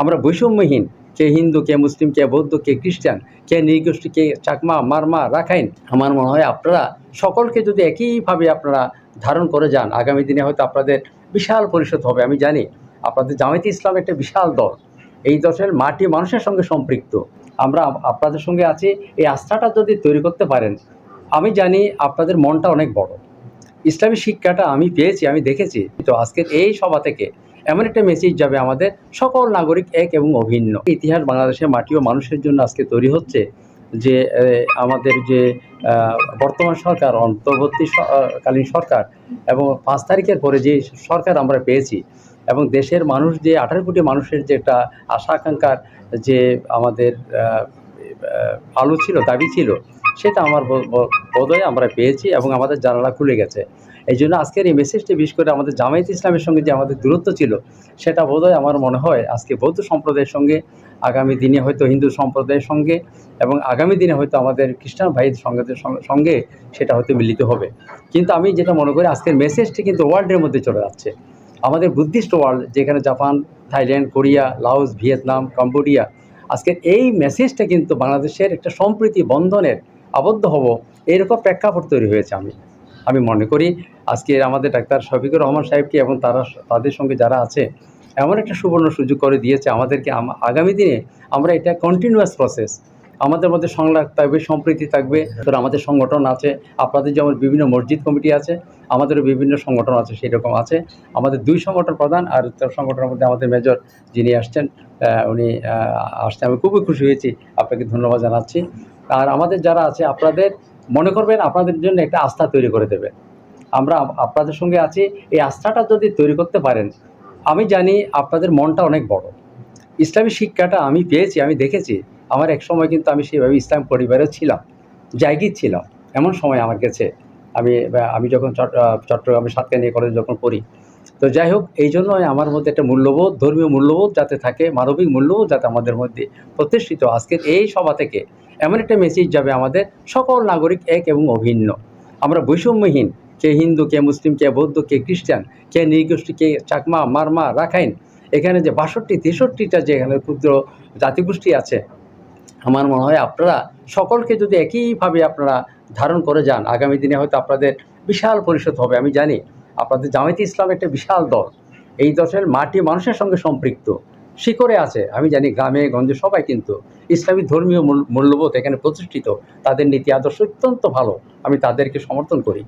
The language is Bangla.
আমরা বৈষম্যহীন, কে হিন্দু, কে মুসলিম, কে বৌদ্ধ, কে খ্রিস্টান, কে নৃগোষ্ঠী, কে চাকমা, মারমা, রাখাইন। আমার মনে হয় আপনারা সকলকে যদি একইভাবে আপনারা ধারণ করে যান, আগামী দিনে হয়তো আপনাদের বিশাল পরিষদ হবে। আমি জানি আপনাদের জামায়াতে ইসলাম একটা বিশাল দল, এই দলের মাটি মানুষের সঙ্গে সম্পৃক্ত। আমরা আপনাদের সঙ্গে আছি, এই আস্থাটা যদি তৈরি করতে পারেন, আমি জানি আপনাদের মনটা অনেক বড়। ইসলামী শিক্ষাটা আমি পেয়েছি, আমি দেখেছি। তো আজকের এই সভা থেকে এমন একটা মেসেজ যাবে, আমাদের সকল নাগরিক এক এবং অভিন্ন। ইতিহাস বাংলাদেশের মাটি ও মানুষের জন্য আজকে তৈরি হচ্ছে, যে আমাদের যে বর্তমান সরকার, অন্তর্বর্তীকালীন সরকার এবং ৫ তারিখের পরে যে সরকার আমরা পেয়েছি, এবং দেশের মানুষ যে ১৮ কোটি মানুষের যে একটা আশা আকাঙ্ক্ষার যে আমাদের আলো ছিল, দাবি ছিল, সেটা আমার বোধহয় আমরা পেয়েছি এবং আমাদের জানালা খুলে গেছে। এই জন্য আজকের এই মেসেজটি বিশেষ করে আমাদের জামায়াতে ইসলামের সঙ্গে যে আমাদের দূরত্ব ছিল, সেটা বোধহয় আমার মনে হয় আজকে বৌদ্ধ সম্প্রদায়ের সঙ্গে, আগামী দিনে হয়তো হিন্দু সম্প্রদায়ের সঙ্গে, এবং আগামী দিনে হয়তো আমাদের খ্রিস্টান ভাইদের সঙ্গে সেটা হয়তো মিলিত হবে। কিন্তু আমি যেটা মনে করি, আজকের মেসেজটি কিন্তু ওয়ার্ল্ডের মধ্যে চলে যাচ্ছে। আমাদের বুদ্ধিস্ট ওয়ার্ল্ড, যেখানে Japan, Thailand, Korea, Laos, Vietnam, Cambodia, আজকের এই মেসেজটা কিন্তু বাংলাদেশের একটা সম্প্রীতি বন্ধনের আবদ্ধ হব, এরকম প্রেক্ষাপট তৈরি হয়েছে। আমি মনে করি আজকের আমাদের ডাক্তার শফিকুর রহমান সাহেবকে এবং তাদের সঙ্গে যারা আছে, এমন একটা সুবর্ণ সুযোগ করে দিয়েছে আমাদেরকে। আগামী দিনে আমরা এটা কন্টিনিউয়াস প্রসেস, আমাদের মধ্যে সংলাপ থাকবে, সম্প্রীতি থাকবে। তো আমাদের সংগঠন আছে, আপনাদের যেমন বিভিন্ন মসজিদ কমিটি আছে, আমাদেরও বিভিন্ন সংগঠন আছে, সেরকম আছে। আমাদের 2 সংগঠন প্রধান, আর সংগঠনের মধ্যে আমাদের মেজর যিনি আসছেন, উনি আসতে আমি খুবই খুশি হয়েছি, আপনাকে ধন্যবাদ জানাচ্ছি। আর আমাদের যারা আছে, আপনাদের মনে করবেন আপনাদের জন্য একটা আস্থা তৈরি করে দেবে। আমরা আপনাদের সঙ্গে আছি, এই আস্থাটা যদি তৈরি করতে পারেন, আমি জানি আপনাদের মনটা অনেক বড়। ইসলামী শিক্ষাটা আমি পেয়েছি, আমি দেখেছি। আমার এক সময় কিন্তু আমি সেভাবে ইসলাম পরিবারেও ছিলাম, জায়গির ছিলাম, এমন সময় আমার গেছে। আমি যখন চট্টগ্রামে সাতকানিয়া কলেজে যখন পড়ি, তো যাই হোক, এই জন্যই আমার মধ্যে একটা মূল্যবোধ, ধর্মীয় মূল্যবোধ যাতে থাকে, মানবিক মূল্যবোধ যাতে আমাদের মধ্যে প্রতিষ্ঠিত। আজকের এই সভা থেকে এমন একটা মেসেজ যাবে, আমাদের সকল নাগরিক এক এবং অভিন্ন। আমরা বৈষম্যহীন, কে হিন্দু, কে মুসলিম, কে বৌদ্ধ, কে খ্রিস্টান, কে নৃগোষ্ঠী, কে চাকমা, মারমা, রাখাইন, এখানে যে ৬২-৬৩টা যে এখানে ক্ষুদ্র জাতিগোষ্ঠী আছে, আমার মনে হয় আপনারা সকলকে যদি একইভাবে আপনারা ধারণ করে যান, আগামী দিনে হয়তো আপনাদের বিশাল পরিষদ হবে। আমি জানি আপনাদের জামায়াতে ইসলাম একটা বিশাল দল, এই দলের মাটি মানুষের সঙ্গে সম্পৃক্ত, শিকড়ে আছে। আমি জানি গ্রামে গঞ্জে সবাই কিন্তু ইসলামী ধর্মীয় মূল্যবোধ এখানে প্রতিষ্ঠিত, তাদের নীতি আদর্শ অত্যন্ত ভালো, আমি তাদেরকে সমর্থন করি।